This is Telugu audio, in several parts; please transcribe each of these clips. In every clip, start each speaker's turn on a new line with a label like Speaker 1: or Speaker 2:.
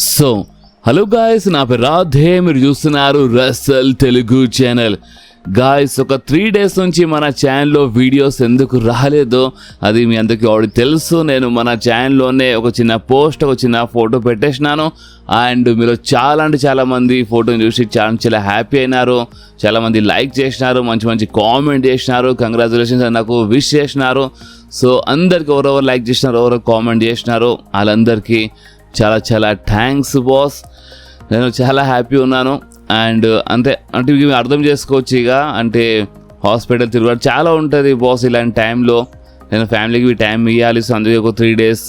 Speaker 1: సో హలో గాయస్, నా పేరు రాధే, మీరు చూస్తున్నారు రసల్ తెలుగు ఛానల్. గాయస్, ఒక 3 days నుంచి మన ఛానల్లో వీడియోస్ ఎందుకు రాలేదో అది మీ అందరికీ ఆల్రెడీ తెలుసు. నేను మన ఛానల్లోనే ఒక చిన్న పోస్ట్, ఒక చిన్న ఫోటో పెట్టేసినాను. అండ్ మీరు చాలా మంది ఫోటోని చూసి చాలా హ్యాపీ అయినారు. చాలామంది లైక్ చేసినారు, మంచి కామెంట్ చేసినారు, కంగ్రాచులేషన్స్ అని నాకు విష్ చేసినారు. సో అందరికి ఎవరెవరు లైక్ చేసినారు, ఎవరెవరు కామెంట్ చేసినారు, వాళ్ళందరికీ చాలా థ్యాంక్స్ బాస్. నేను చాలా హ్యాపీ ఉన్నాను. అండ్ అంటే మీరు అర్థం చేసుకోవచ్చు, ఇక అంటే హాస్పిటల్ తిరగడం చాలా ఉంటుంది బాస్. ఇలాంటి టైంలో నేను ఫ్యామిలీకి టైం ఇవ్వాలి. సో అందుకే ఒక 3 days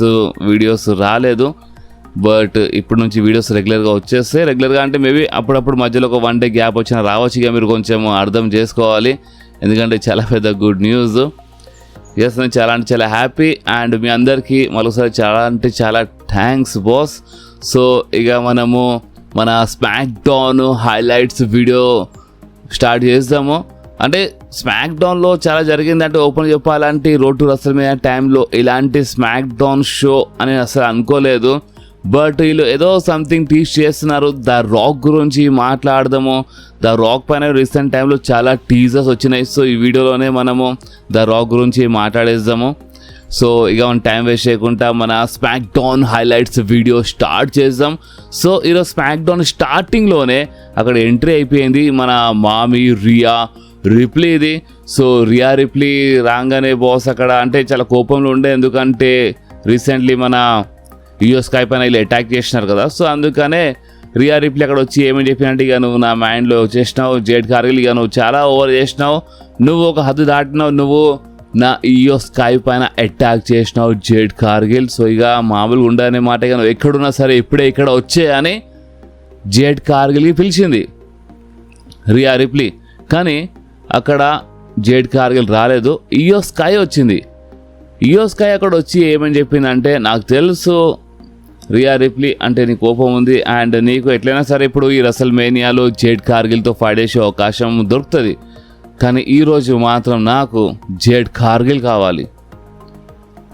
Speaker 1: వీడియోస్ రాలేదు. బట్ ఇప్పుడు నుంచి వీడియోస్ రెగ్యులర్గా వచ్చేస్తాయి. రెగ్యులర్గా అంటే మేబీ అప్పుడప్పుడు మధ్యలో ఒక 1 day గ్యాప్ వచ్చినా రావచ్చు. ఇక మీరు కొంచెం అర్థం చేసుకోవాలి, ఎందుకంటే చాలా పెద్ద గుడ్ న్యూస్. ఎస్, నేను చాలా హ్యాపీ. అండ్ మీ అందరికీ మరోసారి చాలా థ్యాంక్స్ బాస్. సో ఇక మనము మన smack down highlights video start చేద్దాము. అంటే స్మాక్ డౌన్లో చాలా జరిగింది. అంటే ఓపెన్ చెప్పాలంటే రోడ్ టు రసల్మేనియా టైంలో ఇలాంటి స్మాక్ డౌన్ షో అని అసలు అనుకోలేదు. బట్ వీళ్ళు ఏదో సంథింగ్ టీచ్ చేస్తున్నారు. ద రాక్ గురించి మాట్లాడదాము. ద రాక్ పైన రీసెంట్ టైంలో చాలా టీజర్స్ వచ్చినాయి. సో ఈ వీడియోలోనే మనము ద రాక్ గురించి మాట్లాడేద్దాము. సో ఇక మనం టైం వేస్ట్ చేయకుండా మన smack down highlights video start చేద్దాం. సో ఈరోజు స్మాక్ డౌన్ స్టార్టింగ్లోనే అక్కడ ఎంట్రీ అయిపోయింది మన మామి రియా రిప్లీది. సో రియా రిప్లీ రాగానే బాస్ అక్కడ అంటే చాలా కోపంలో ఉండే, ఎందుకంటే రీసెంట్లీ మన యుఎస్కాయ్ పైన వీళ్ళు అటాక్ చేసినారు కదా. సో అందుకనే రియా రిప్లీ అక్కడ వచ్చి ఏమని చెప్పినట్టు, ఇక నువ్వు నా మైండ్లో వచ్చేసినావు జేడ్ కార్గిల్, ఇక నువ్వు చాలా ఓవర్ చేసినావు, నువ్వు ఒక హద్దు దాటినావు, నువ్వు నా యుఎస్కాయ్ పైన అటాక్ చేసినావు జేడ్ కార్గిల్. సో ఇక మామూలుగా ఉండనే మాట, ఇక నువ్వు ఎక్కడున్నా సరే ఇప్పుడే ఇక్కడ వచ్చే అని జేడ్ కార్గిల్కి పిలిచింది రియా రిప్లీ. కానీ అక్కడ జేడ్ కార్గిల్ రాలేదు, యుఎస్కాయ్ వచ్చింది. యుఎస్కాయ్ అక్కడ వచ్చి ఏమని చెప్పిందంటే, నాకు తెలుసు రియా రిప్లీ అంటే నీ కోపం ఉంది, అండ్ నీకు ఎట్లయినా సరే ఇప్పుడు ఈ రసల్మేనియాలో జేడ్ కార్గిల్తో ఫైట్ చేసే అవకాశం దొరుకుతుంది, కానీ ఈరోజు మాత్రం నాకు జేడ్ కార్గిల్ కావాలి.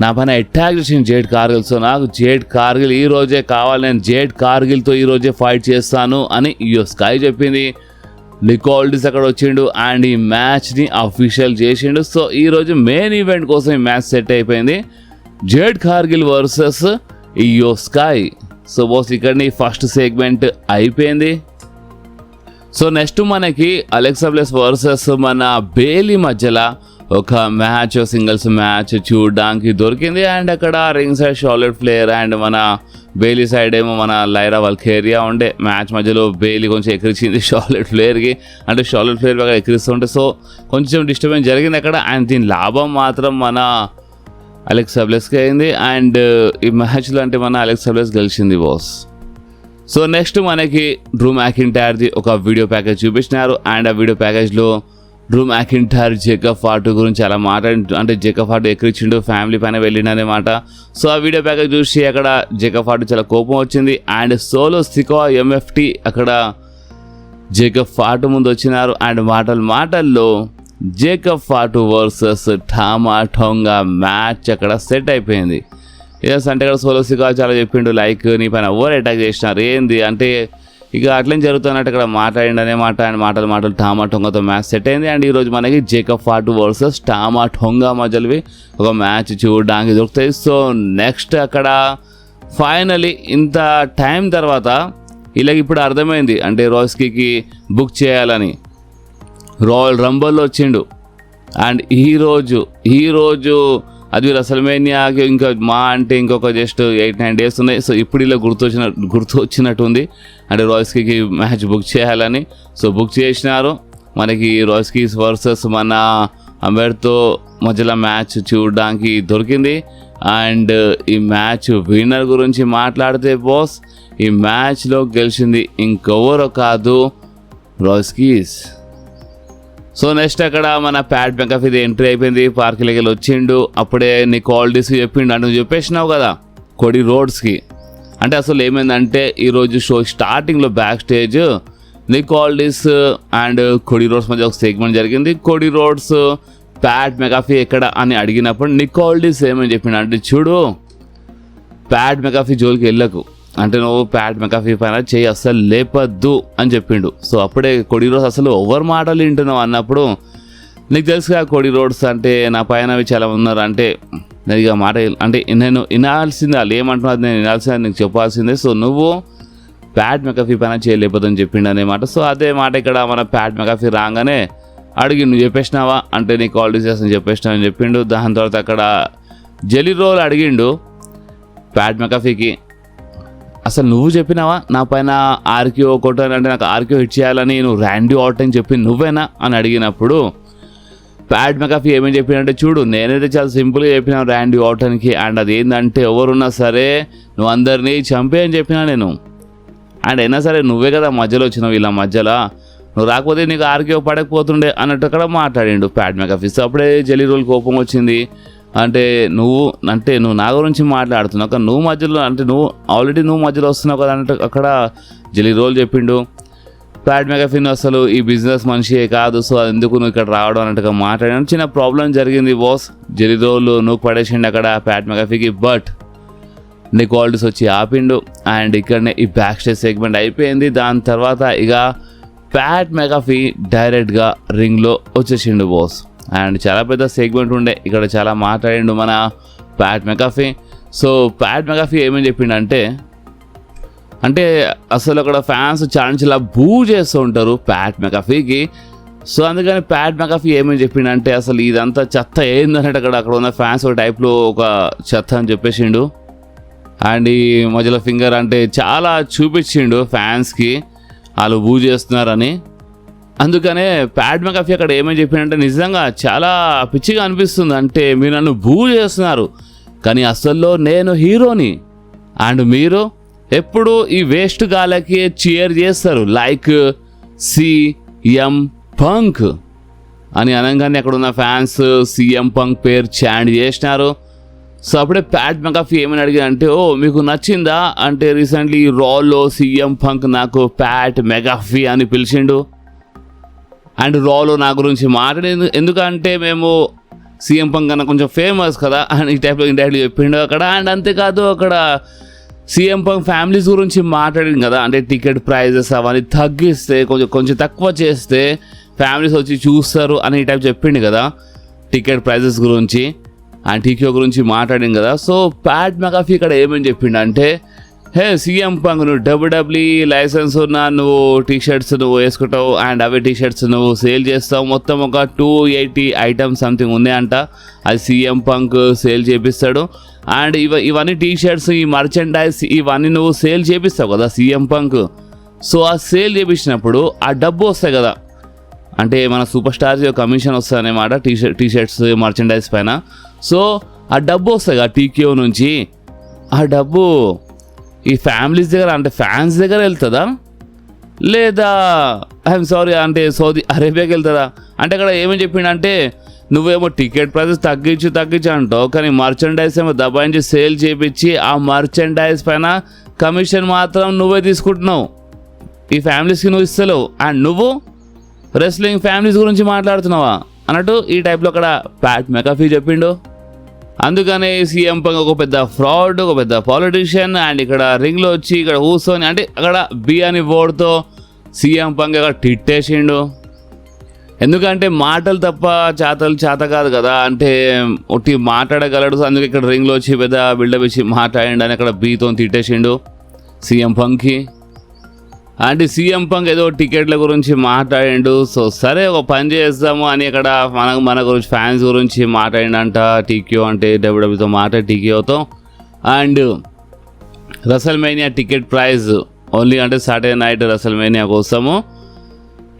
Speaker 1: నా పైన అటాక్ చేసింది జేడ్ కార్గిల్, సో నాకు జేడ్ కార్గిల్ ఈరోజే కావాలి, నేను జేడ్ కార్గిల్తో ఈరోజే ఫైట్ చేస్తాను అని యుఎస్కాయ్ చెప్పింది. నికోల్డిస్ అక్కడ వచ్చిండు అండ్ ఈ మ్యాచ్ని అఫీషియల్ చేసిండు. సో ఈరోజు మెయిన్ ఈవెంట్ కోసం ఈ మ్యాచ్ సెట్ అయిపోయింది, జేడ్ కార్గిల్ వర్సెస్ యుఎస్కాయ్. సో బాస్ ఇక్కడని ఫస్ట్ సెగ్మెంట్ అయిపోయింది. సో నెక్స్ట్ మనకి అలెక్సా బ్లెస్ వర్సెస్ మన బేలీ మధ్యలో ఒక మ్యాచ్, సింగిల్స్ మ్యాచ్ చూడడానికి దొరికింది. అండ్ అక్కడ ring side Charlotte Flair and మన బేలీ సైడ్ ఏమో మన లైరా వల్కేరియా ఉండే. మ్యాచ్ మధ్యలో బేలీ కొంచెం ఎక్కిరించింది షార్లెట్ ఫ్లేర్కి, అంటే షార్లెట్ ఫ్లేర్ బాగా ఎక్కిరిస్తుంటే సో కొంచెం డిస్టర్బెన్స్ జరిగింది అక్కడ. అండ్ దీని లాభం మాత్రం మన అలెక్సా బ్లెస్కి అయింది. అండ్ ఈ మ్యాచ్లో అంటే మన అలెక్సా బ్లెస్ గెలిచింది బాస్. సో నెక్స్ట్ మనకి డ్రూ మ్యాకింటైర్ది ఒక వీడియో ప్యాకేజ్ చూపించినారు. అండ్ ఆ వీడియో ప్యాకేజ్లో డ్రూ మ్యాకింటైర్ జేకబ్ ఫార్ట్ గురించి అలా అంటే జేకబ్ ఫార్ట్ ఎక్కిరించిండు, ఫ్యామిలీ పైన వెళ్ళినమాట. సో ఆ వీడియో ప్యాకేజ్ చూసి అక్కడ జేకబ్ ఫార్ట్ చాలా కోపం వచ్చింది. అండ్ సోలో సికోవా ఎంఎఫ్టీ అక్కడ జేకబ్ ఫార్ట్ ముందు వచ్చినారు. అండ్ మాటల్లో జేకబ్ ఫార్ట్ వర్సెస్ టామా టోంగా మ్యాచ్ అక్కడ సెట్ అయిపోయింది. ఎస్, అంటే అక్కడ సోలో సికోవా చాలా చెప్పిండు, లైక్ నీ పైన ఓవర్ అటాక్ చేసినారు ఏంది అంటే ఇక అట్లనే జరుగుతున్నట్టు అక్కడ మాట్లాడిండు అనే మాట. అండ్ మాటలు టామా టోంగాతో మ్యాచ్ సెట్ అయింది. అండ్ ఈరోజు మనకి జేకబ్ ఫార్ట్ వర్సెస్ టామా టోంగా మధ్యలోవి ఒక మ్యాచ్ చూడడానికి దొరుకుతాయి. సో నెక్స్ట్ అక్కడ ఫైనలీ ఇంత టైం తర్వాత ఇలాగ ఇప్పుడు అర్థమైంది, అంటే రాయ్స్కీకి బుక్ చేయాలని రాయల్ రంబల్లో వచ్చిండు. అండ్ ఈరోజు అది రసల్మేనియాకి ఇంకా అంటే ఇంకొక జస్ట్ 8-9 days ఉన్నాయి. సో ఇప్పుడు ఇలా గుర్తు వచ్చినట్టుంది, అంటే రాయ్స్కీకి మ్యాచ్ బుక్ చేయాలని. సో బుక్ చేసినారు. మనకి రాయ్స్కీస్ వర్సెస్ మన అంబెర్తో మధ్యలో మ్యాచ్ చూడడానికి దొరికింది. అండ్ ఈ మ్యాచ్ విన్నర్ గురించి మాట్లాడితే బాస్, ఈ మ్యాచ్లో గెలిచింది ఇంకెవరో కాదు, రాయ్స్కీస్. సో నెక్స్ట్ అక్కడ మన ప్యాట్ మెకాఫీది ఎంట్రీ అయిపోయింది. పార్క్లోకి వచ్చిండు. అప్పుడే నికోల్డిస్ చెప్పిండు, అంటే నువ్వు చెప్పేసినావు కదా కోడీ రోడ్స్కి. అంటే అసలు ఏమైందంటే ఈరోజు షో స్టార్టింగ్లో back stage Nick Aldis and Cody Rhodes మధ్య ఒక సెగ్మెంట్ జరిగింది. కోడీ రోడ్స్ ప్యాట్ మెకాఫీ ఎక్కడ అని అడిగినప్పుడు నికోల్డిస్ ఏమని చెప్పిండు అంటే, చూడు ప్యాట్ మెకాఫీ జోలికి వెళ్ళకు, అంటే నువ్వు ప్యాట్ మెకాఫీ పైన చేయి అస్సలు లేపద్దు అని చెప్పిండు. సో అప్పుడే కొడి రోడ్స్ అసలు ఎవరు మాటలు వింటున్నావు అన్నప్పుడు, నీకు తెలుసుగా కొడి రోడ్స్ అంటే నా పైన చాలా ఉన్నారు అంటే నేను ఇక మాట అంటే నేను వినాల్సిందే, వాళ్ళు ఏమంటున్నారు నేను వినాల్సిందే, నీకు చెప్పాల్సిందే. సో నువ్వు ప్యాట్ మెకాఫీ పైన చేయలేకపోతుందని చెప్పిండు అనేమాట. సో అదే మాట ఇక్కడ మన ప్యాట్ మెకాఫీ రాగానే అడిగి నువ్వు చెప్పేసినావా అంటే నీ కాల్ డీటెయిల్స్ అని చెప్పేసినావు అని చెప్పిండు. దాని తర్వాత అక్కడ జెలీ రోల్ అడిగిండు ప్యాట్ మెకాఫీకి, అసలు నువ్వు చెప్పినావా నా పైన ఆర్క్యూ కొట్టాను అంటే నాకు ఆర్క్యూ హిట్ చేయాలని నువ్వు ర్యాండీ ఆర్టన్ చెప్పి నువ్వేనా అని అడిగినప్పుడు ప్యాట్ మెకాఫీ ఏమేమి చెప్పినంటే, చూడు నేనైతే చాలా సింపుల్గా చెప్పినా ర్యాండీ ఆర్టన్కి, అండ్ అది ఏంటంటే ఎవరున్నా సరే నువ్వు అందరినీ చంపే అని చెప్పినా నేను, అండ్ అయినా సరే నువ్వే కదా మధ్యలో వచ్చినావు, వీళ్ళ మధ్యలో నువ్వు రాకపోతే నీకు ఆర్క్యూ పడకపోతుండే అన్నట్టు అక్కడ మాట్లాడిండు ప్యాట్ మెకాఫీ. సో అప్పుడే జెలీ రోల్ కోపం వచ్చింది, అంటే నువ్వు నా గురించి మాట్లాడుతున్నావు కానీ నువ్వు మధ్యలో అంటే నువ్వు మధ్యలో వస్తున్నావు కదా అన్నట్టు అక్కడ జెలీ రోల్ చెప్పిండు. ప్యాట్ మెకాఫీని అసలు ఈ బిజినెస్ మనిషియే కాదు, సో ఎందుకు నువ్వు ఇక్కడ రావడం అన్నట్టుగా మాట్లాడాను. చిన్న ప్రాబ్లం జరిగింది బాస్, జెలీ రోల్ నువ్వు పడేసిండు అక్కడ ప్యాట్ మెకాఫీకి, బట్ నీ క్వాలిటీస్ వచ్చి ఆపిండు. అండ్ ఇక్కడనే ఈ బ్యాక్ స్టేజ్ సెగ్మెంట్ అయిపోయింది. దాని తర్వాత ఇక ప్యాట్ మెకాఫీ డైరెక్ట్గా రింగ్లో వచ్చేసిండు బాస్. అండ్ చాలా పెద్ద సెగ్మెంట్ ఉండే, ఇక్కడ చాలా మాట్లాడిండు మన Pat McAfee. So Pat McAfee ఏమేమి చెప్పిండంటే, అంటే అసలు అక్కడ ఫ్యాన్స్ చాలా బూ చేస్తూ ఉంటారు ప్యాట్ మెకాఫీకి. సో అందుకని ప్యాట్ మెకాఫీ ఏమేమి చెప్పిండంటే, అసలు ఇదంతా చెత్త ఏందన్నట్టు అక్కడ ఉన్న ఫ్యాన్స్ ఒక టైప్లో ఒక చెత్త అని చెప్పేసిండు. అండ్ ఈ మధ్యలో ఫింగర్ అంటే చాలా చూపించిండు ఫ్యాన్స్కి వాళ్ళు బూ చేస్తున్నారని. అందుకనే ప్యాట్ మెకాఫీ అక్కడ ఏమేమి చెప్పిండంటే, నిజంగా చాలా పిచ్చిగా అనిపిస్తుంది, అంటే మీరు నన్ను బూ చేస్తున్నారు కానీ అసల్లో నేను హీరోని, అండ్ మీరు ఎప్పుడు ఈ వేస్ట్ గాలకి చీర్ చేస్తారు లైక్ సీఎం పంక్ అని అనగానే అక్కడ ఉన్న ఫ్యాన్స్ సీఎం పంక్ పేరు చాంట్ చేసినారు. సో అప్పుడే ప్యాట్ మెకాఫీ ఏమని అడిగారంటే, ఓ మీకు నచ్చిందా అంటే రీసెంట్లీ రాలో సీఎం పంక్ నాకు ప్యాట్ మెకాఫీ అని పిలిచిండు, అండ్ రాలో నా గురించి మాట్లాడేది ఎందుకంటే మేము సీఎం పంక్ అన్న కొంచెం ఫేమస్ కదా అని ఈ టైప్లో ఇండైరెక్ట్లీ చెప్పిండు అక్కడ. అండ్ అంతేకాదు అక్కడ సీఎం పంక్ ఫ్యామిలీస్ గురించి మాట్లాడింది కదా, అంటే టికెట్ ప్రైజెస్ అవన్నీ తగ్గిస్తే కొంచెం తక్కువ చేస్తే ఫ్యామిలీస్ వచ్చి చూస్తారు అని ఈ టైప్ చెప్పిండు కదా టికెట్ ప్రైజెస్ గురించి అండ్ టీక్యో గురించి మాట్లాడింది కదా. సో ప్యాట్ మెకాఫీ ఇక్కడ ఏమని చెప్పిండు అంటే, హే సీఎం పంక్ నువ్వు డబ్ల్యూడబ్ల్యూఈ లైసెన్స్ ఉన్న నువ్వు టీషర్ట్స్ నువ్వు వేసుకుంటావు అండ్ అవే టీషర్ట్స్ నువ్వు సేల్ చేస్తావు, మొత్తం ఒక 280 ఐటమ్స్ సంథింగ్ ఉన్నాయంట, అది సీఎం పంక్ సేల్ చేపిస్తాడు. అండ్ ఇవన్నీ టీషర్ట్స్ ఈ మర్చెండైజ్ ఇవన్నీ నువ్వు సేల్ చేపిస్తావు కదా సీఎం పంక్. సో ఆ సేల్ చేపించినప్పుడు ఆ డబ్బు వస్తాయి కదా, అంటే మన సూపర్ స్టార్స్ కమిషన్ వస్తుంది అన్నమాట టీషర్ట్స్ మర్చెండైజ్ పైన. సో ఆ డబ్బు వస్తాయి కదా టీక్యూ నుంచి, ఆ డబ్బు ఈ ఫ్యామిలీస్ దగ్గర అంటే ఫ్యాన్స్ దగ్గర వెళ్తుందా లేదా ఐఎమ్ సారీ అంటే సౌదీ అరేబియాకి వెళ్తుందా అంటే అక్కడ ఏమని చెప్పిండంటే, నువ్వేమో టికెట్ ప్రైజెస్ తగ్గించి అంటావు కానీ మర్చెండైజ్ ఏమో దబాయించి సేల్ చేయించి ఆ మర్చెండైజ్ పైన కమిషన్ మాత్రం నువ్వే తీసుకుంటున్నావు, ఈ ఫ్యామిలీస్కి నువ్వు ఇస్తలేవు, అండ్ నువ్వు రెస్లింగ్ ఫ్యామిలీస్ గురించి మాట్లాడుతున్నావా అన్నట్టు ఈ టైప్లో అక్కడ ప్యాట్ మెకాఫీ చెప్పిండు. అందుకనే సీఎం పంక్ ఒక పెద్ద ఫ్రాడ్, ఒక పెద్ద పాలిటీషియన్, అండ్ ఇక్కడ రింగ్లో వచ్చి ఇక్కడ కూర్చొని అంటే అక్కడ బి అని బోర్డుతో సీఎం పంక్ అక్కడ తిట్టేసిండు. ఎందుకంటే మాటలు తప్ప చేత కాదు కదా, అంటే ఒట్టి మాట్లాడగలడు. అందుకే ఇక్కడ రింగ్లో వచ్చి పెద్ద బిల్డప్ ఇచ్చి మాట్లాడండి అని అక్కడ బీతో తిట్టేసిండు సీఎం పంక్కి. అంటే సీఎం పంక్ ఏదో టికెట్ల గురించి మాట్లాడిండు. సో సరే ఒక పని చేద్దాము అని అక్కడ మన గురించి ఫ్యాన్స్ గురించి మాట్లాడిండంట టీక్యూ అంటే డబ్ల్యూడబ్ల్యూతో మాట్లాడి టీక్యూతో. And WrestleMania ticket price only అంటే సాటర్డే నైట్ రెసల్మేనియా కోసము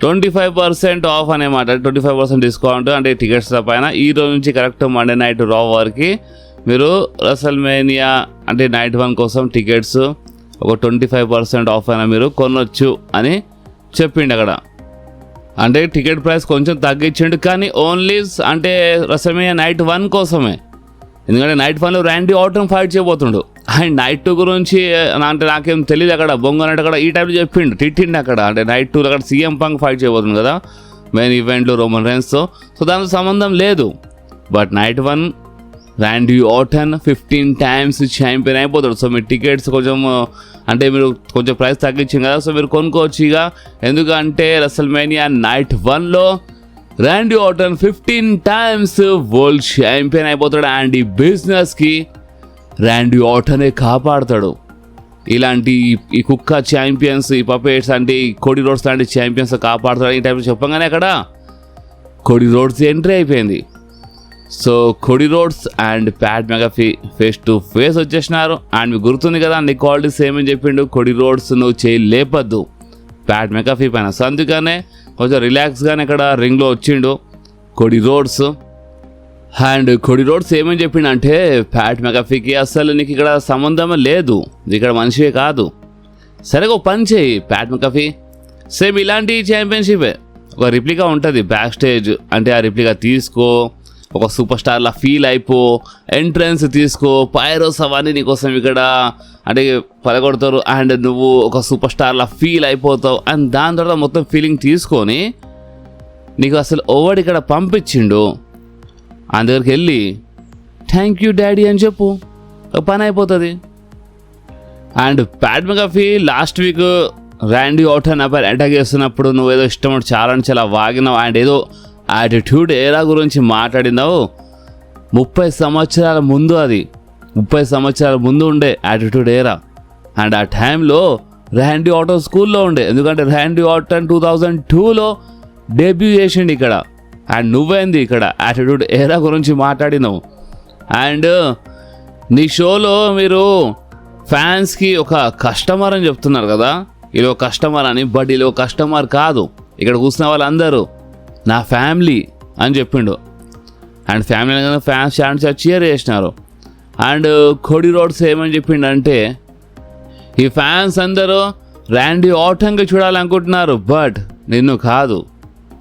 Speaker 1: 25% ఆఫ్ అనేమాట, 25% డిస్కౌంట్ అంటే టికెట్స్ పైన. ఈ రోజు నుంచి కరెక్ట్ మండే నైట్ రా వరకు మీరు రెసల్మేనియా అంటే నైట్ 1 కోసం టికెట్స్ ఒక 25% ఆఫ్ అయినా మీరు కొనొచ్చు అని చెప్పిండు అక్కడ. అంటే టికెట్ ప్రైస్ కొంచెం తగ్గించిండు కానీ ఓన్లీ అంటే రెసల్మేనియా నైట్ 1 కోసమే, ఎందుకంటే నైట్ 1లో ర్యాండీ ఆర్టన్ ఫైట్ చేయబోతుండు. అండ్ నైట్ 2 గురించి అంటే నాకేం తెలియదు అక్కడ బొంగ అన్నట్టు అక్కడ ఈ టైప్లో చెప్పిండు తిట్టిండు అక్కడ. అంటే నైట్ 2లో అక్కడ సీఎం పంక్ ఫైట్ చేయబోతుంది కదా మెయిన్ ఈవెంట్లో రోమన్ రైన్స్తో, సో దానికి సంబంధం లేదు. But night 1 Randy Orton 15 times champion అయిపోతాడు. సో మీ టికెట్స్ కొంచెం అంటే మీరు కొంచెం ప్రైస్ తగ్గించాం కదా, సో మీరు కొనుక్కోవచ్చు ఇక. ఎందుకంటే రెసల్మేనియా నైట్ 1లో Randy Orton 15 times world champion అయిపోతాడు. అండ్ ఈ బిజినెస్కి ర్యాండీ ఆర్టనే కాపాడుతాడు. ఇలాంటి ఈ కుక్క ఛాంపియన్స్, ఈ పపేట్స్ అంటే ఈ కోడి రోడ్స్ లాంటి ఛాంపియన్స్ కాపాడుతాడు. ఈ టైంలో చెప్పగానే అక్కడ కోడి రోడ్స్ ఎంట్రీ అయిపోయింది. So Cody Rhodes and Pat McAfee face to face వచ్చేసినారు. అండ్ మీకు గుర్తుంది కదా, నీ క్వాలిటీస్ ఏమని చెప్పిండు, కోడి రోడ్స్ నువ్వు చేయి లేపద్దు ప్యాట్ మెగాఫీ పైన. సో అందుకనే కొంచెం రిలాక్స్గానే ఇక్కడ రింగ్లో వచ్చిండు కోడి రోడ్స్. అండ్ కోడి రోడ్స్ ఏమని చెప్పిండు అంటే, ప్యాట్ మెగాఫీకి అసలు నీకు ఇక్కడ సంబంధమే లేదు, ఇక్కడ మనిషివే కాదు, సరే ఒక పని చేయి ప్యాట్ మెగాఫీ, సేమ్ ఇలాంటి ఛాంపియన్షిపే ఒక రిప్లికా ఉంటుంది బ్యాక్ స్టేజ్, అంటే ఆ రిప్లికా తీసుకో, ఒక సూపర్ స్టార్లా ఫీల్ అయిపో, ఎంట్రన్స్ తీసుకో, పైరోస్ అవన్నీ నీకోసం ఇక్కడ అంటే పలగొడతారు అండ్ నువ్వు ఒక సూపర్ స్టార్లా ఫీల్ అయిపోతావు. అండ్ దాని తర్వాత మొత్తం ఫీలింగ్ తీసుకొని నీకు అసలు ఓవర్ ఇక్కడ పంపించిండు, ఆయన దగ్గరికి వెళ్ళి థ్యాంక్ యూ డాడీ అని చెప్పు, పని అయిపోతుంది. And Pat McAfee last week Randy Orton attack చేస్తున్నప్పుడు నువ్వు ఏదో ఇష్టం చాలా చాలా వాగినావు అండ్ ఏదో యాటిట్యూడ్ ఏరా గురించి మాట్లాడినావు. 30 సంవత్సరాల ముందు, అది 30 సంవత్సరాల ముందు ఉండే యాటిట్యూడ్ ఏరా. అండ్ ఆ టైంలో ర్యాండీ ఆర్టన్ స్కూల్లో ఉండే, ఎందుకంటే ర్యాండీ ఆర్టన్ 2002లో డెబ్యూ చేసిండు ఇక్కడ. అండ్ నువ్వేంది ఇక్కడ యాటిట్యూడ్ ఏరా గురించి మాట్లాడినావు. అండ్ నీ షోలో మీరు ఫ్యాన్స్కి ఒక కస్టమర్ అని చెప్తున్నారు కదా, ఇది ఒక కస్టమర్ అని, బట్ ఇది ఒక కస్టమర్ కాదు, ఇక్కడ కూర్చున్న వాళ్ళందరూ నా ఫ్యామిలీ అని చెప్పిండు. And family fans chance cheer చేసినారు. అండ్ కోడి రోడ్స్ ఏమని చెప్పిండంటే, ఈ ఫ్యాన్స్ అందరూ ర్యాండీ ఆర్టన్గా చూడాలనుకుంటున్నారు, బట్ నిన్ను కాదు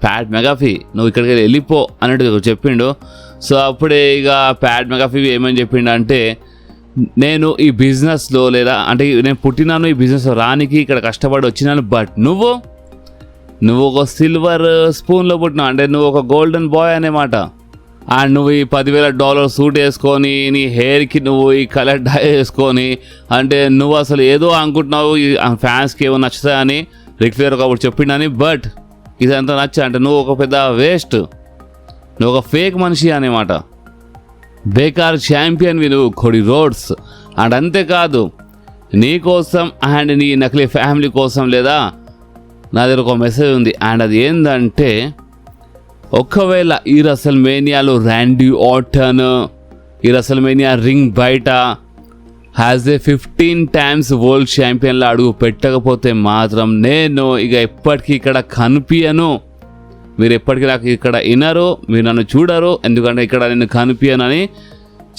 Speaker 1: ప్యాట్ మెగాఫీ, నువ్వు ఇక్కడికి వెళ్ళిపో అన్నట్టు చెప్పిండు. సో అప్పుడే ఇక ప్యాట్ మెగాఫీ ఏమని చెప్పిండు అంటే, నేను ఈ బిజినెస్లో లేదా అంటే నేను పుట్టినాను ఈ బిజినెస్ రానికి, ఇక్కడ కష్టపడి వచ్చినాను, బట్ నువ్వు ఒక సిల్వర్ స్పూన్లో పుట్టినావు, అంటే నువ్వు ఒక గోల్డెన్ బాయ్ అనేమాట. అండ్ నువ్వు ఈ $10,000 సూట్ వేసుకొని, నీ హెయిర్కి నువ్వు ఈ కలర్ డై వేసుకొని, అంటే నువ్వు అసలు ఏదో అనుకుంటున్నావు ఈ ఫ్యాన్స్కి ఏమో నచ్చుతాయని రిక్ ఫ్లేర్ ఒకప్పుడు చెప్పిండని, బట్ ఇదంతా నచ్చ అంటే నువ్వు ఒక పెద్ద వేస్ట్, నువ్వు ఒక ఫేక్ మనిషి అనేమాట, బేకార్ ఛాంపియన్వి నువ్వు కోడి రోడ్స్. అండ్ అంతేకాదు నీ కోసం అండ్ నీ నకిలీ ఫ్యామిలీ కోసం లేదా నా దగ్గర ఒక మెసేజ్ ఉంది. అండ్ అది ఏంటంటే, ఒకవేళ ఈ రెసల్మేనియాలో ర్యాండీ ఆర్టన్ ఈ రెసల్మేనియా రింగ్ బయట హ్యాజ్ ఏ 15 times వరల్డ్ ఛాంపియన్లో అడుగు పెట్టకపోతే మాత్రం నేను ఇక ఎప్పటికీ ఇక్కడ కనిపించను, మీరు ఎప్పటికీ నాకు ఇక్కడ వినరు, మీరు నన్ను చూడరు, ఎందుకంటే ఇక్కడ నేను కనిపించనని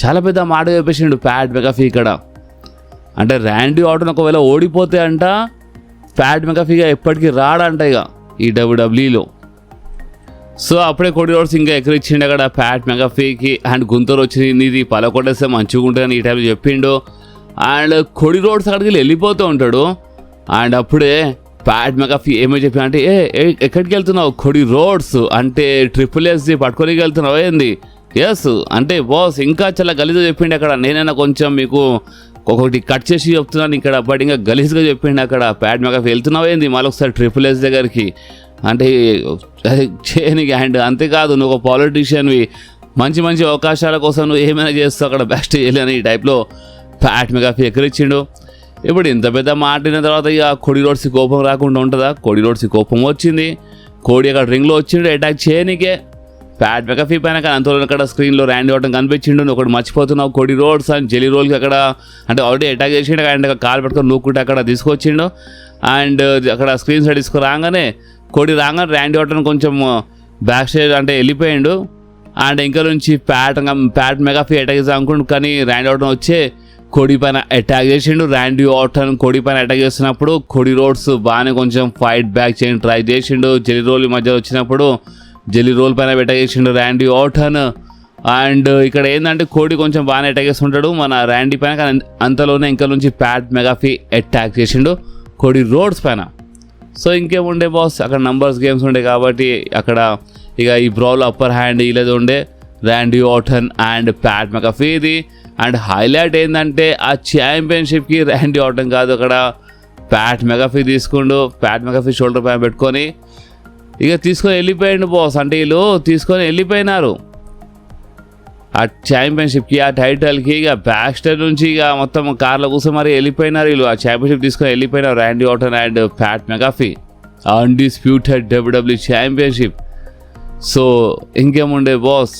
Speaker 1: చాలా పెద్ద మాట చెప్పేసిండు ప్యాట్ మెగాఫీ ఇక్కడ. అంటే ర్యాండీ ఆర్టన్ ఒకవేళ ఓడిపోతే అంట ప్యాట్ మెగాఫీగా ఎప్పటికీ రాడంట ఇక ఈ డబ్ల్యూడబ్ల్యూలో. సో అప్పుడే కోడి రోడ్స్ ఇంకా ఎక్కడిచ్చిండు అక్కడ ప్యాట్ మెగాఫీకి. అండ్ గుంతూరు వచ్చి నీది పలకొట్టేస్తే మంచిగా ఉంటుందని ఈ టైంలో చెప్పిండు. అండ్ కోడి రోడ్స్ అక్కడికి వెళ్ళిపోతూ ఉంటాడు. అండ్ అప్పుడే ప్యాట్ మెగాఫీ ఏమో చెప్పి అంటే, ఎక్కడికి వెళ్తున్నావు కోడి రోడ్స్ అంటే SSS పట్టుకొని వెళ్తున్నావు ఏంది? ఎస్ అంటే బాస్ ఇంకా చాలా గలీజ్గా చెప్పిండు అక్కడ, నేనైనా కొంచెం మీకు ఒకటి కట్ చేసి చెప్తున్నాను ఇక్కడ, బట్ ఇంకా గలీజ్గా చెప్పిండు అక్కడ ప్యాట్ మెగాఫీ. వెళ్తున్నావు ఏంది మళ్ళీ ఒకసారి SSS దగ్గరికి అంటే చేయనికి. అండ్ అంతేకాదు నువ్వు ఒక పాలిటీషియన్వి, మంచి మంచి అవకాశాల కోసం నువ్వు ఏమైనా చేస్తావు అక్కడ బ్యాక్ స్టేజ్ అని ఈ టైప్లో ప్యాట్ మెగాఫీ ఎక్కరిచ్చిండు. ఇప్పుడు ఇంత పెద్ద మాటిన తర్వాత ఇక కోడి రోడ్స్కి కోపం రాకుండా ఉంటుందా? కోడి రోడ్స్కి కోపం వచ్చింది. కోడి అక్కడ రింగ్లో వచ్చిండు అటాక్ చేయనికే ప్యాట్ మెగాఫీ పైన. కానీ అంతలో అక్కడ స్క్రీన్లో ర్యాండీ ఆర్టన్ కనిపించిండు. నువ్వు ఒకటి మర్చిపోతున్నావు, కోడి రోడ్స్ అని జెలీ రోల్కి అక్కడ అంటే ఆల్రెడీ అటాక్ చేసిండు. అండ్ కాలు పెట్టుకొని నూక్కుంటే అక్కడ తీసుకొచ్చిండు. అండ్ అక్కడ స్క్రీన్ సైడ్ తీసుకురాగానే కోడి రాగానే ర్యాండీ ఆర్టన్ కొంచెం బ్యాక్ స్టేజ్ అంటే వెళ్ళిపోయిండు. అండ్ ఇంకా నుంచి ప్యాట్ మెగాఫీ అటాక్ చేద్దాం అనుకుంటు, కానీ ర్యాండీ ఆర్టన్ వచ్చే కోడి పైన అటాక్ చేసిండు. ర్యాండీ ఆర్టన్ కోడి పైన అటాక్ చేస్తున్నప్పుడు కోడి రోడ్స్ బాగానే కొంచెం ఫైట్ బ్యాక్ చేయని ట్రై చేసిండు. జెలీ రోల్ మధ్య వచ్చినప్పుడు జెలీ రోల్ పైన అటాక్ చేసిండు ర్యాండీ ఆర్టన్. అండ్ ఇక్కడ ఏంటంటే కోడి కొంచెం బాగానే అటాక్ చేస్తుంటాడు మన ర్యాండీ పైన, కానీ అంతలోనే ఇంకా నుంచి ప్యాట్ మెగాఫీ అటాక్ చేసిండు కోడి రోడ్స్ పైన. సో ఇంకేముండే బాస్, అక్కడ నంబర్స్ గేమ్స్ ఉండే కాబట్టి అక్కడ ఇక ఈ బ్రాల్ అప్పర్ హ్యాండ్ ఇలా ఉండే. Randy Orton and Pat McAfee ఇది. అండ్ హైలైట్ ఏంటంటే ఆ ఛాంపియన్షిప్కి ర్యాండీ ఆర్టన్ కాదు, అక్కడ ప్యాట్ మెకాఫీ తీసుకుండు. ప్యాట్ మెకాఫీ షోల్డర్ పైన పెట్టుకొని ఇక తీసుకొని వెళ్ళిపోయిండు బాస్. అంటే వీళ్ళు తీసుకొని వెళ్ళిపోయినారు ఆ ఛాంపియన్షిప్కి, ఆ టైటిల్కి. ఇక బ్యాక్ స్టేజ్ నుంచి ఇక మొత్తం కార్లో కూర్చొని మరి వెళ్ళిపోయినారు వీళ్ళు. ఆ ఛాంపియన్షిప్ తీసుకొని వెళ్ళిపోయినారు Randy Orton and Pat McAfee, undisputed WWE championship. So ఇంకేముండే బాస్,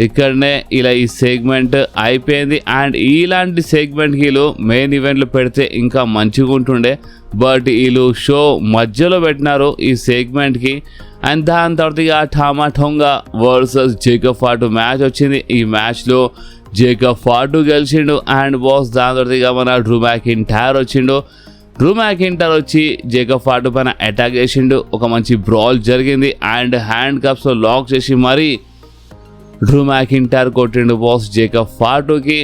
Speaker 1: ఇక్కడనే ఇలా ఈ సెగ్మెంట్ అయిపోయింది. అండ్ ఇలాంటి సెగ్మెంట్కి వీళ్ళు మెయిన్ ఈవెంట్లు పెడితే ఇంకా మంచిగా ఉంటుండే, బట్ వీళ్ళు షో మధ్యలో పెట్టినారు ఈ సెగ్మెంట్కి. అండ్ దాని తర్వాత ఇక trauma Tonga versus Jacob Fatu match వచ్చింది. ఈ మ్యాచ్లో జేకబ్ ఫాటు గెలిచిండు. అండ్ బాస్ దాని తర్వాత ఇక మన డ్రూ మ్యాకింటైర్ వచ్చిండు. డ్రూ మ్యాకింటైర్ వచ్చి జేకబ్ ఫాటు పైన అటాక్ చేసిండు. ఒక మంచి బ్రాల్ జరిగింది. అండ్ హ్యాండ్ కప్స్లో లాక్ చేసి మరీ డ్రూ మ్యాకింటైర్ కొట్టిండు బాస్ జేకబ్ ఫాటుకి.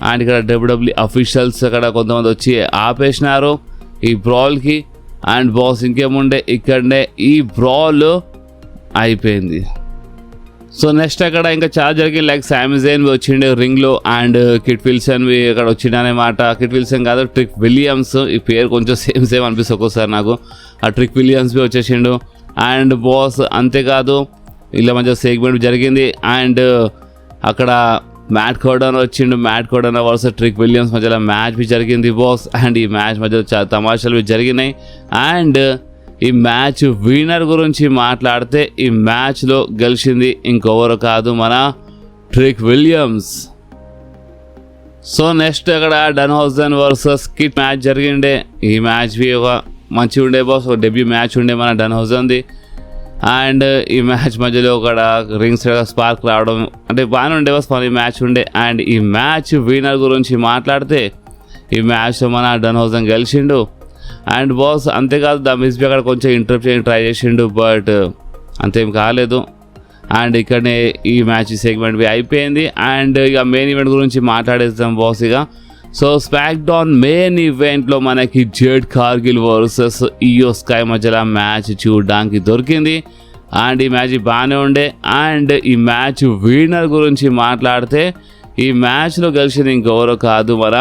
Speaker 1: అండ్ ఇక్కడ WWE అఫీషియల్స్ అక్కడ కొంతమంది వచ్చి ఆపేసినారు ఈ బ్రాల్కి. అండ్ బాస్ ఇంకేముండే, ఇక్కడనే ఈ బ్రాల్ అయిపోయింది. సో నెక్స్ట్ అక్కడ ఇంకా చాలా జరిగింది. లైక్ సామి జైన్ వచ్చిండే రింగ్లో. అండ్ కిట్ విల్సన్ అక్కడ వచ్చిండనమాట. కిట్ విల్సన్ కాదు, ట్రిక్ విలియమ్స్. ఈ పేరు కొంచెం సేమ్ అనిపిస్తుంది ఒక్కోసారి నాకు. ఆ ట్రిక్ విలియమ్స్ వచ్చేసిండు. అండ్ బాస్ అంతేకాదు ఇలా మధ్య సెగ్మెంట్ జరిగింది. అండ్ అక్కడ మ్యాట్ కార్డన్ వచ్చిండు. Matt Cardona versus Trick Williams మధ్యలో మ్యాచ్ బి జరిగింది బాస్. అండ్ ఈ మ్యాచ్ మధ్యలో చాలా తమాషాలు జరిగినాయి. అండ్ ఈ మ్యాచ్ విన్నర్ గురించి మాట్లాడితే ఈ మ్యాచ్లో గెలిచింది ఇంకెవరు కాదు, మన ట్రిక్ విలియమ్స్. సో నెక్స్ట్ అక్కడ డన్హౌజన్ వర్సెస్ కిట్ మ్యాచ్ జరిగిండే. ఈ మ్యాచ్ ఒక మంచిగా ఉండే బాస్, ఒక డెబ్యూ మ్యాచ్ ఉండే మన డన్హౌజన్ది. అండ్ ఈ మ్యాచ్ మధ్యలో ఒక రింగ్స్ స్పార్క్ రావడం అంటే బాగానే ఉండే బాస్, ఈ మ్యాచ్ ఉండే. అండ్ ఈ మ్యాచ్ విన్నర్ గురించి మాట్లాడితే ఈ మ్యాచ్లో మన డన్హౌజన్ గెలిచిండు. అండ్ బాస్ అంతేకాదు ద మిస్బీ అక్కడ కొంచెం ఇంటరప్ట్ చేయడానికి ట్రై చేసిండు, బట్ అంతేం కాలేదు. అండ్ ఇక్కడనే ఈ మ్యాచ్ సెగ్మెంట్ అయిపోయింది. అండ్ ఇక మెయిన్ ఈవెంట్ గురించి మాట్లాడేస్తాం బాస్ ఇక. సో స్పాక్ డౌన్ మెయిన్ ఈవెంట్లో మనకి జేడ్ కార్గిల్ వర్సెస్ ఇయో స్కై మధ్యలో మ్యాచ్ చూడడానికి దొరికింది. అండ్ ఈ మ్యాచ్ బాగానే ఉండే. అండ్ ఈ మ్యాచ్ విన్నర్ గురించి మాట్లాడితే ఈ మ్యాచ్లో గెలిచింది ఇంకెవరో కాదు, మన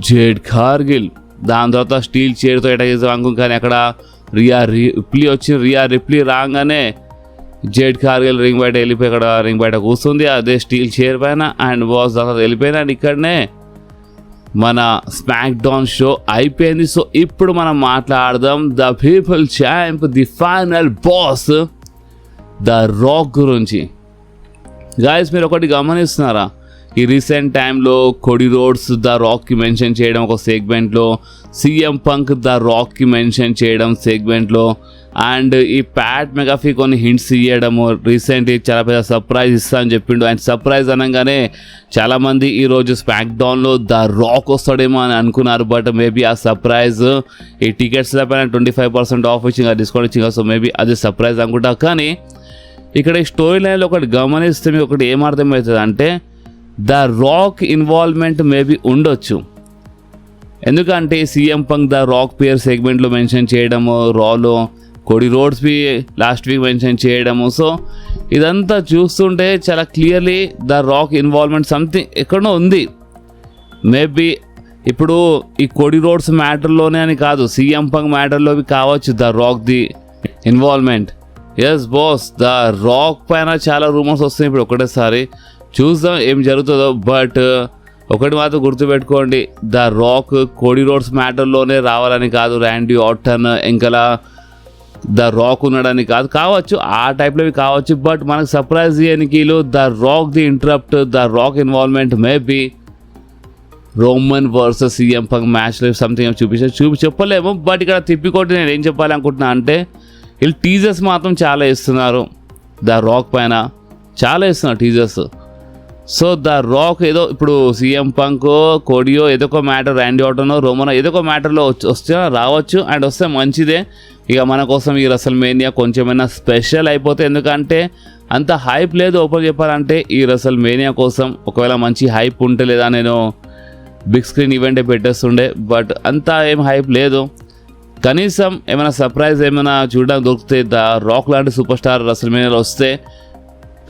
Speaker 1: జేడ్ కార్గిల్. దాని తర్వాత స్టీల్ చైర్తో అటాక్ చేద్దాం అనుకుని, కానీ అక్కడ రియా రిప్లీ రాగానే జేడ్ కార్గిల్ రింగ్ బయట వెళ్ళిపోయి అక్కడ రింగ్ బయట కూర్చుంది అదే స్టీల్ చైర్ పైన. అండ్ బాస్ దాని తర్వాత వెళ్ళిపోయింది. అండ్ ఇక్కడనే మన స్మాక్ డౌన్ షో అయిపోయింది. సో ఇప్పుడు మనం మాట్లాడదాం the people champ, the final boss the rock గురించి. గాయస్ మీరు ఒకటి గమనిస్తున్నారా, ఈ రీసెంట్ టైంలో కోడీ రోడ్స్ ద రాక్కి మెన్షన్ చేయడం ఒక సెగ్మెంట్లో, CM పంక్ ద రాక్కి మెన్షన్ చేయడం సెగ్మెంట్లో, అండ్ ఈ ప్యాట్ మెకాఫీ కొన్ని హింట్స్ ఇవ్వడము. రీసెంట్లీ చాలా పెద్ద సర్ప్రైజ్ ఇస్తా అని చెప్పిండు. అండ్ సర్ప్రైజ్ అనగానే చాలామంది ఈరోజు స్పాక్ డౌన్లో ద రాక్ వస్తాడేమో అని అనుకున్నారు, బట్ మేబీ ఆ సర్ప్రైజ్ ఈ టికెట్స్ల పైన 25% ఆఫ్ ఇచ్చింది, డిస్కౌంట్ ఇచ్చింది. సో మేబీ అది సర్ప్రైజ్ అనుకుంటా. కానీ ఇక్కడ ఈ స్టోరీ లైన్లో ఒకటి గమనిస్తే మీకు ఒకటి ఏమర్థమవుతుంది అంటే ద రాక్ ఇన్వాల్వ్మెంట్ మేబీ ఉండొచ్చు. ఎందుకంటే CM పంక్ ద రాక్ పేరు సెగ్మెంట్లో మెన్షన్ చేయడము, రాలో కోడీ రోడ్స్ బి లాస్ట్ వీక్ మెన్షన్ చేయడము. సో ఇదంతా చూస్తుంటే చాలా clearly the Rock involvement something ఎక్కడో ఉంది. మేబీ ఇప్పుడు ఈ కోడీ రోడ్స్ మ్యాటర్లోనే అని కాదు, CM పంక్ మ్యాటర్లో కావచ్చు the Rock the involvement. Yes boss, the Rock పైన చాలా రూమర్స్ వస్తున్నాయి ఇప్పుడు ఒకటేసారి. చూద్దాం ఏం జరుగుతుందో. బట్ ఒకటి మాత్రం గుర్తుపెట్టుకోండి, ద రాక్ కోడీ రోడ్స్ మ్యాటర్లోనే రావాలని కాదు, ర్యాండీ ఆర్టన్ ఇంకా ద రాక్ ఉన్నాడని కావచ్చు ఆ టైప్లోవి కావచ్చు. బట్ మనకు సర్ప్రైజ్ చేయడానికి the Rock the interrupt, the Rock involvement maybe Roman versus CM punk మ్యాచ్లో సంథింగ్ చెప్పలేము. బట్ ఇక్కడ తిప్పికొట్టి నేను ఏం చెప్పాలనుకుంటున్నా అంటే వీళ్ళు టీజర్స్ మాత్రం చాలా ఇస్తున్నారు, ద రాక్ పైన చాలా ఇస్తున్నారు టీజర్స్. సో ద రాక్ ఏదో ఇప్పుడు CM పంక్ కోడియో ఏదో ఒక మ్యాటర్, ర్యాండీ ఆర్టనో రోమనో ఏదో ఒక మ్యాటర్లో వస్తే రావచ్చు. అండ్ వస్తే మంచిదే. ఇక మన కోసం ఈ రెసల్మేనియా కొంచెమైనా స్పెషల్ అయిపోతే, ఎందుకంటే అంత హైప్ లేదు ఓపెన్ చెప్పాలంటే ఈ రెసల్మేనియా కోసం. ఒకవేళ మంచి హైప్ ఉంటే లేదా నేను బిగ్ స్క్రీన్ ఈవెంటే పెట్టేస్తుండే, బట్ అంతా ఏం హైప్ లేదు. కనీసం ఏమైనా సర్ప్రైజ్ ఏమైనా చూడడానికి దొరికితే ద రాక్ లాంటి సూపర్ స్టార్ రెసల్మేనియాలో వస్తే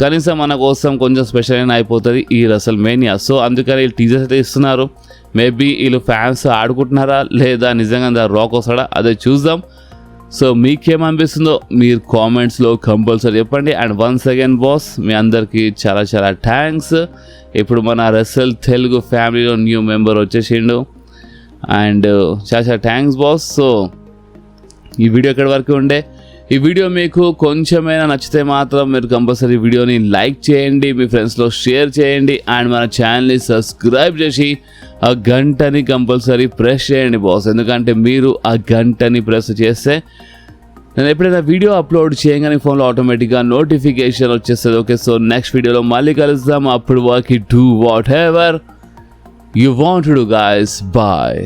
Speaker 1: కనీసం మన కోసం కొంచెం స్పెషల్ అయినా అయిపోతుంది ఈ రెసల్మేనియా. సో అందుకని వీళ్ళు టీజర్స్ అయితే ఇస్తున్నారు. మేబీ వీళ్ళు ఫ్యాన్స్ ఆడుకుంటున్నారా లేదా నిజంగా రాక్ వస్తాడా అదే చూద్దాం. సో మీకేమనిపిస్తుందో మీరు కామెంట్స్లో కంపల్సరీ చెప్పండి. అండ్ వన్స్ అగైన్ బాస్ మీ అందరికీ చాలా చాలా థ్యాంక్స్. ఇప్పుడు మన రెసల్ తెలుగు ఫ్యామిలీలో న్యూ మెంబర్ వచ్చేసిండు అండ్ చాలా చాలా థ్యాంక్స్ బాస్. సో ఈ వీడియో ఎక్కడి వరకు ఉండే, ఈ వీడియో మీకు కొంచెమైనా నచ్చితే మాత్రం మీరు కంపల్సరీ వీడియోని లైక్ చేయండి, మీ ఫ్రెండ్స్లో షేర్ చేయండి అండ్ మన ఛానల్ని సబ్స్క్రైబ్ చేసి ఆ గంటని కంపల్సరీ ప్రెస్ చేయండి బాస్. ఎందుకంటే మీరు ఆ గంటని ప్రెస్ చేస్తే నేను ఎప్పుడైనా వీడియో అప్లోడ్ చేయగానే ఫోన్లో ఆటోమేటిక్గా నోటిఫికేషన్ వచ్చేస్తుంది. ఓకే, సో నెక్స్ట్ వీడియోలో మళ్ళీ కలుద్దాం. అప్పుడు వరకు do whatever you want to do guys. Bye.